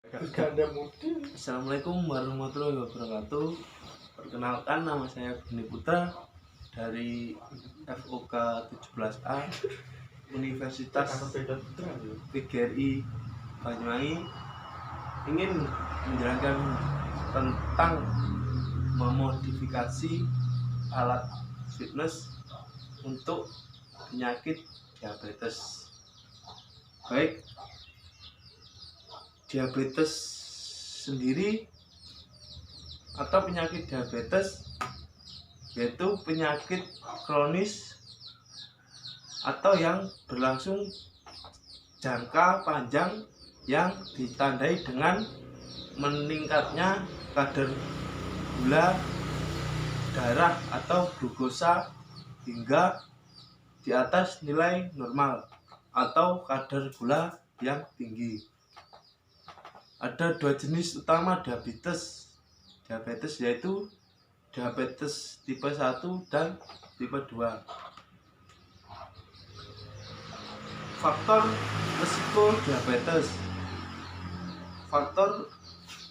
Assalamualaikum warahmatullahi wabarakatuh. Perkenalkan, nama saya Beni Putra dari FOK 17A Universitas PGRI Banyuwangi. Ingin menjelaskan tentang memodifikasi alat fitness untuk penyakit diabetes. Baik, diabetes sendiri atau penyakit diabetes yaitu penyakit kronis atau yang berlangsung jangka panjang yang ditandai dengan meningkatnya kadar gula darah atau glukosa hingga di atas nilai normal atau kadar gula yang tinggi. Ada dua jenis utama diabetes yaitu diabetes tipe 1 dan tipe 2. Faktor risiko diabetes. Faktor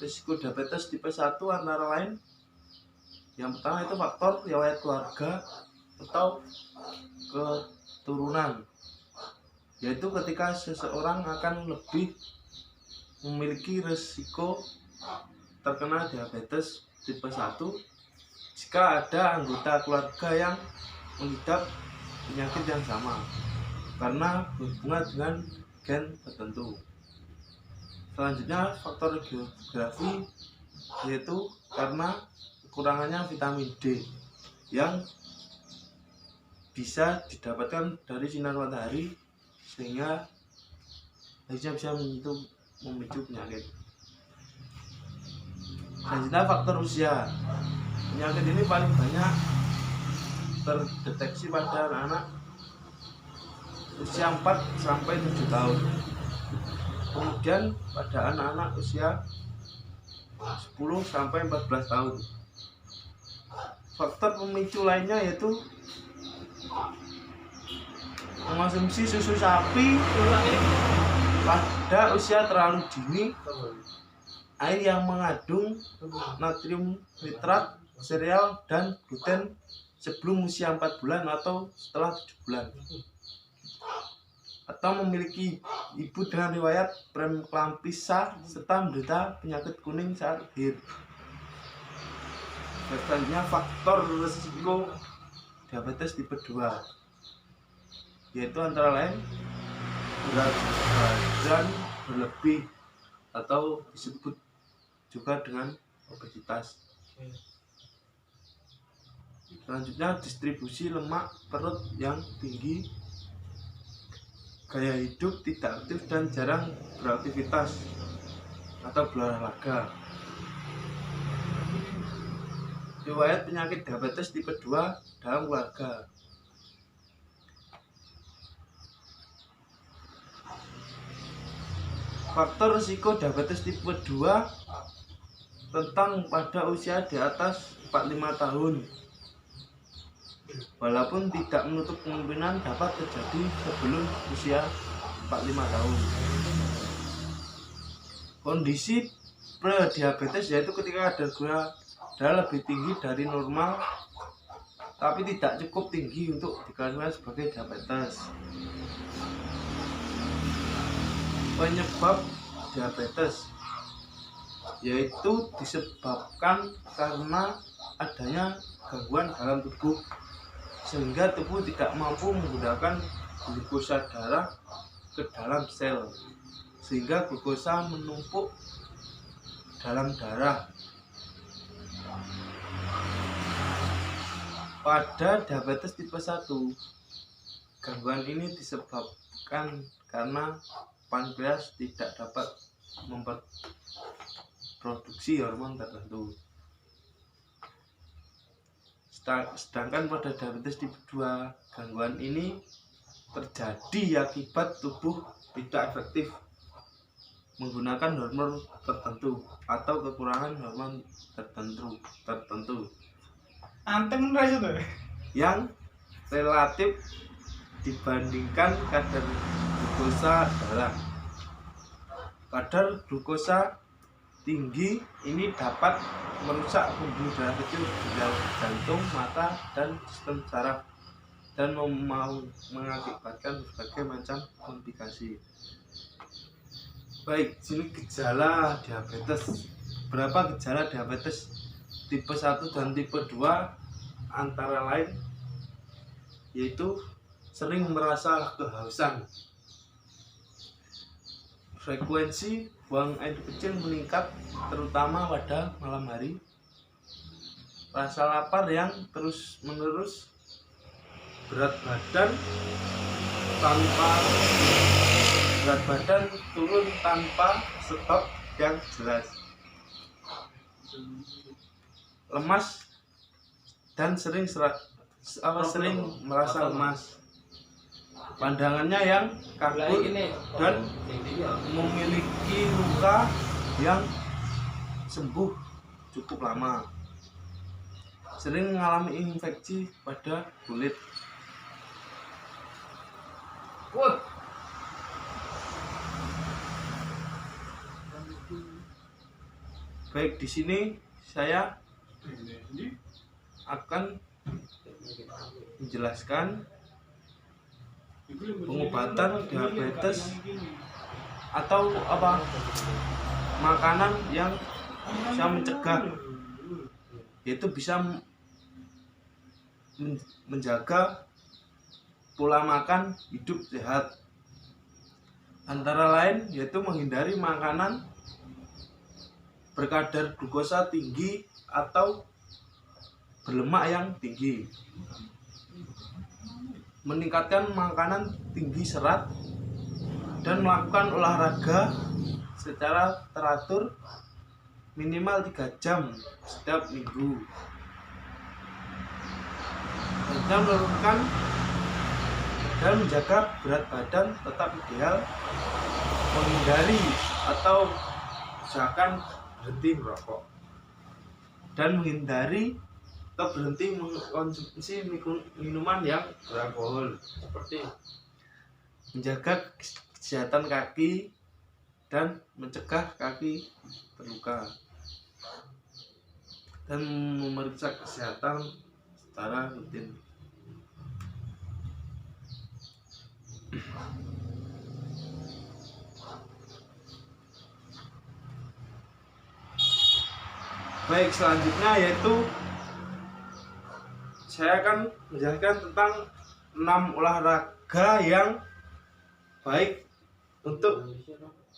risiko diabetes tipe 1 antara lain yang pertama itu faktor riwayat keluarga atau keturunan, yaitu ketika seseorang akan lebih memiliki risiko terkena diabetes tipe 1 jika ada anggota keluarga yang mengidap penyakit yang sama karena berhubungan dengan gen tertentu. Selanjutnya faktor geografi, yaitu karena kekurangannya vitamin D yang bisa didapatkan dari sinar matahari sehingga bisa memicu penyakit. Selanjutnya faktor usia. Penyakit ini paling banyak terdeteksi pada anak-anak usia 4 sampai 7 tahun. Kemudian pada anak-anak usia 10 sampai 14 tahun. Faktor pemicu lainnya yaitu mengonsumsi susu sapi pada usia terlalu dini, air yang mengandung natrium nitrat, sereal dan gluten sebelum usia 4 bulan atau setelah 7 bulan, atau memiliki ibu dengan riwayat preeklamsia serta menderita penyakit kuning saat lahir. Selanjutnya faktor risiko diabetes tipe 2, yaitu antara lain berat badan berlebih atau disebut juga dengan obesitas. Selanjutnya distribusi lemak perut yang tinggi, gaya hidup tidak aktif dan jarang beraktivitas atau berolahraga. Riwayat penyakit diabetes tipe 2 dalam keluarga. Faktor risiko diabetes tipe 2 tentang pada usia di atas 45 tahun, walaupun tidak menutup kemungkinan dapat terjadi sebelum usia 45 tahun. Kondisi prediabetes yaitu ketika kadar gula darah lebih tinggi dari normal tapi tidak cukup tinggi untuk dikategorikan sebagai diabetes. Penyebab diabetes yaitu disebabkan karena adanya gangguan dalam tubuh sehingga tubuh tidak mampu menggunakan glukosa darah ke dalam sel sehingga glukosa menumpuk dalam darah. Pada diabetes tipe 1, gangguan ini disebabkan karena pankreas tidak dapat memproduksi hormon tertentu. Sedangkan pada diabetes tipe 2, gangguan ini terjadi akibat tubuh tidak efektif menggunakan hormon tertentu atau kekurangan hormon tertentu yang relatif dibandingkan kadar glukosa darah. Kadar glukosa tinggi ini dapat merusak pembuluh darah kecil ginjal, jantung, mata, dan sistem saraf, dan mengakibatkan berbagai macam komplikasi. Baik, sini gejala diabetes. Berapa gejala diabetes tipe 1 dan tipe 2 antara lain yaitu sering merasa kehausan, frekuensi buang air kecil meningkat terutama pada malam hari, rasa lapar yang terus-menerus, berat badan turun tanpa sebab yang jelas, lemas dan sering merasa lemas, pandangannya yang kabur dan memiliki luka yang sembuh cukup lama, sering mengalami infeksi pada kulit. Baik, di sini saya akan menjelaskan pengobatan diabetes atau makanan yang bisa mencegah, yaitu bisa menjaga pola makan hidup sehat. Antara lain yaitu menghindari makanan berkadar glukosa tinggi atau berlemak yang tinggi, meningkatkan makanan tinggi serat, dan melakukan olahraga secara teratur minimal 3 jam setiap minggu, dan menurunkan dan menjaga berat badan tetap ideal, menghindari atau usahakan berhenti merokok, dan menghindari atau berhenti mengkonsumsi minuman yang beralkohol, seperti menjaga kesehatan kaki dan mencegah kaki terluka, dan memeriksa kesehatan secara rutin. Baik, selanjutnya yaitu saya akan menjelaskan tentang 6 olahraga yang baik untuk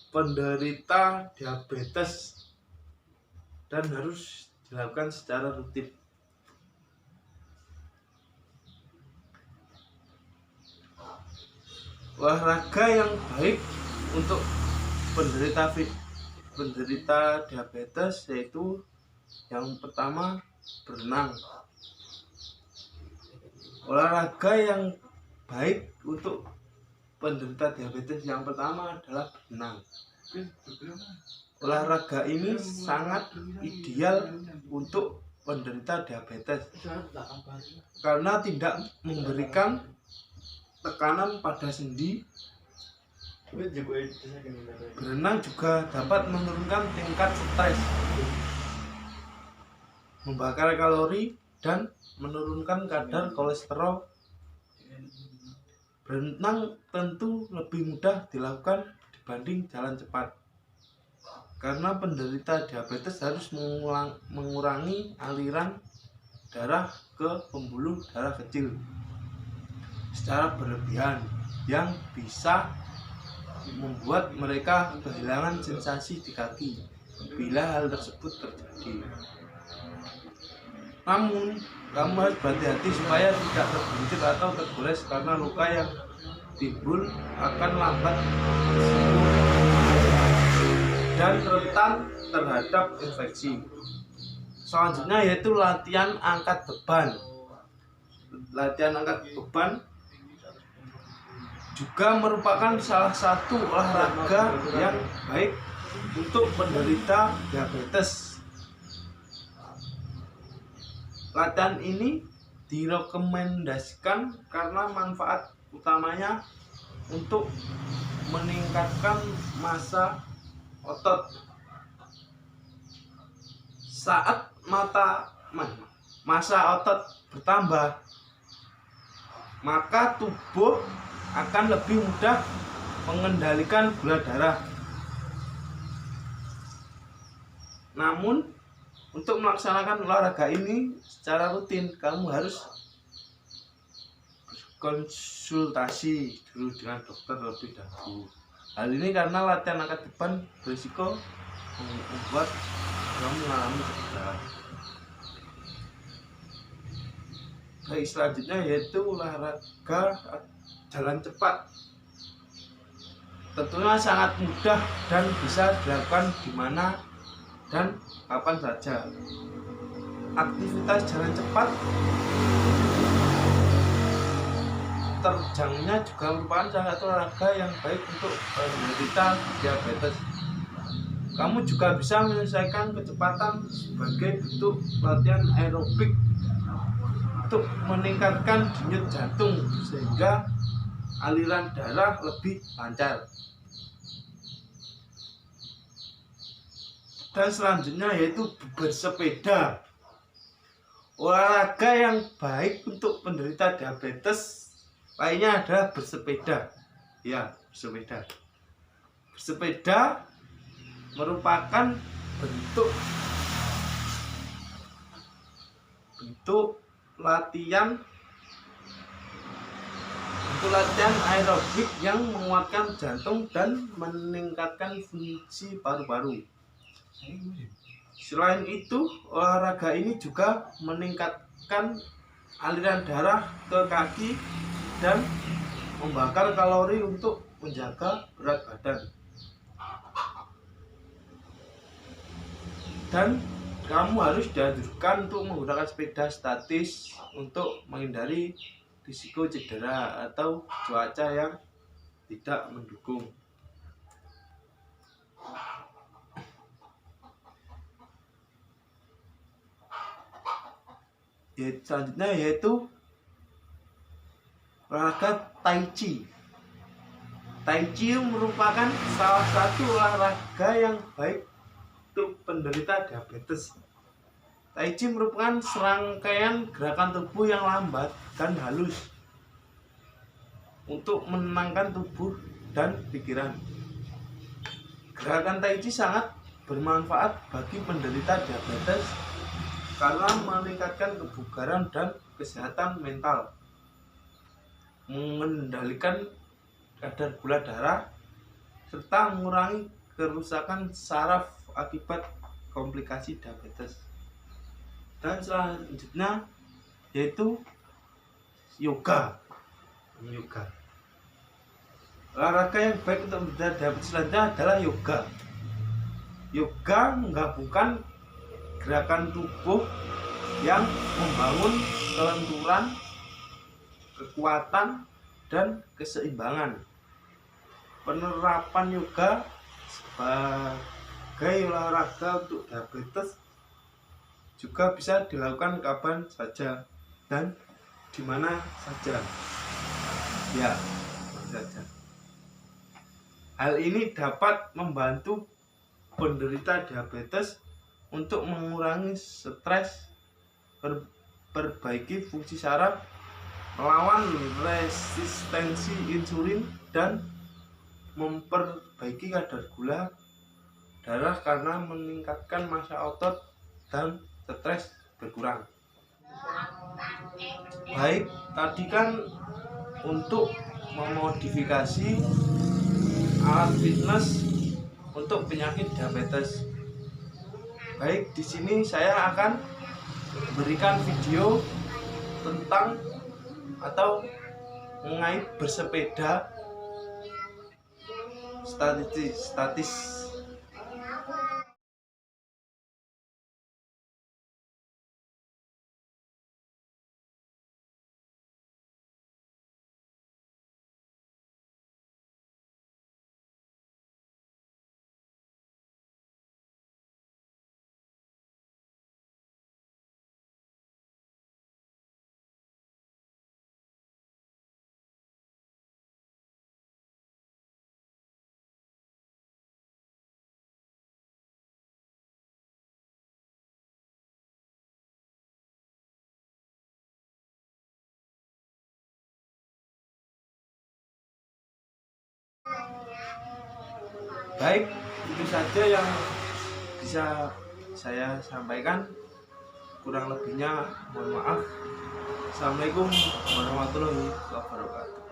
penderita diabetes dan harus dilakukan secara rutin. Olahraga yang baik untuk penderita diabetes yaitu yang pertama, berenang. Olahraga yang baik untuk penderita diabetes yang pertama adalah berenang. Olahraga ini sangat ideal untuk penderita diabetes karena tidak memberikan tekanan pada sendi. Berenang juga dapat menurunkan tingkat stres, membakar kalori, dan menurunkan kadar kolesterol. Berenang tentu lebih mudah dilakukan dibanding jalan cepat, karena penderita diabetes harus mengurangi aliran darah ke pembuluh darah kecil secara berlebihan, yang bisa membuat mereka kehilangan sensasi di kaki bila hal tersebut terjadi. Namun, kamu harus berhati-hati supaya tidak tergelincir atau tergores karena luka yang timbul akan lambat dan rentan terhadap infeksi. Selanjutnya yaitu latihan angkat beban. Latihan angkat beban juga merupakan salah satu olahraga yang baik untuk penderita diabetes. Latihan ini direkomendasikan karena manfaat utamanya untuk meningkatkan massa otot saat massa otot bertambah, maka tubuh akan lebih mudah mengendalikan gula darah. Namun untuk melaksanakan olahraga ini secara rutin, kamu harus konsultasi dulu dengan dokter terlebih dahulu. Hal ini karena latihan angkat beban berisiko membuat kamu mengalami cedera. Baik, selanjutnya yaitu olahraga jalan cepat. Tentunya sangat mudah dan bisa dilakukan di mana dan kapan saja. Aktivitas jalan cepat terjangnya juga merupakan salah satu olahraga yang baik untuk penderita diabetes. Kamu juga bisa menyelesaikan kecepatan sebagai bentuk latihan aerobik untuk meningkatkan denyut jantung sehingga aliran darah lebih lancar. Dan selanjutnya yaitu bersepeda. Olahraga yang baik untuk penderita diabetes lainnya adalah bersepeda. Ya, bersepeda. Bersepeda merupakan bentuk latihan aerobik yang menguatkan jantung dan meningkatkan fungsi paru-paru. Selain itu, olahraga ini juga meningkatkan aliran darah ke kaki dan membakar kalori untuk menjaga berat badan. Dan kamu harus dianjurkan untuk menggunakan sepeda statis untuk menghindari risiko cedera atau cuaca yang tidak mendukung. Selanjutnya yaitu olahraga Tai Chi. Tai Chi merupakan salah satu olahraga yang baik untuk penderita diabetes. Tai Chi merupakan serangkaian gerakan tubuh yang lambat dan halus untuk menenangkan tubuh dan pikiran. Gerakan Tai Chi sangat bermanfaat bagi penderita diabetes karena meningkatkan kebugaran dan kesehatan mental, mengendalikan kadar gula darah, serta mengurangi kerusakan saraf akibat komplikasi diabetes. Dan selanjutnya yaitu yoga. Olahraga yang baik untuk menderita diabetes selanjutnya adalah yoga. Yoga menggabungkan gerakan tubuh yang membangun kelenturan, kekuatan, dan keseimbangan. Penerapan yoga sebagai olahraga untuk diabetes juga bisa dilakukan kapan saja dan di mana saja. Ya, saja. Hal ini dapat membantu penderita diabetes untuk mengurangi stres, perbaiki fungsi saraf, melawan resistensi insulin, dan memperbaiki kadar gula darah karena meningkatkan massa otot dan stres berkurang. Baik, tadi kan untuk memodifikasi alat fitness untuk penyakit diabetes. Baik, di sini saya akan berikan video tentang atau mengenai bersepeda statis. Baik, itu saja yang bisa saya sampaikan. Kurang lebihnya mohon maaf. Assalamualaikum warahmatullahi wabarakatuh.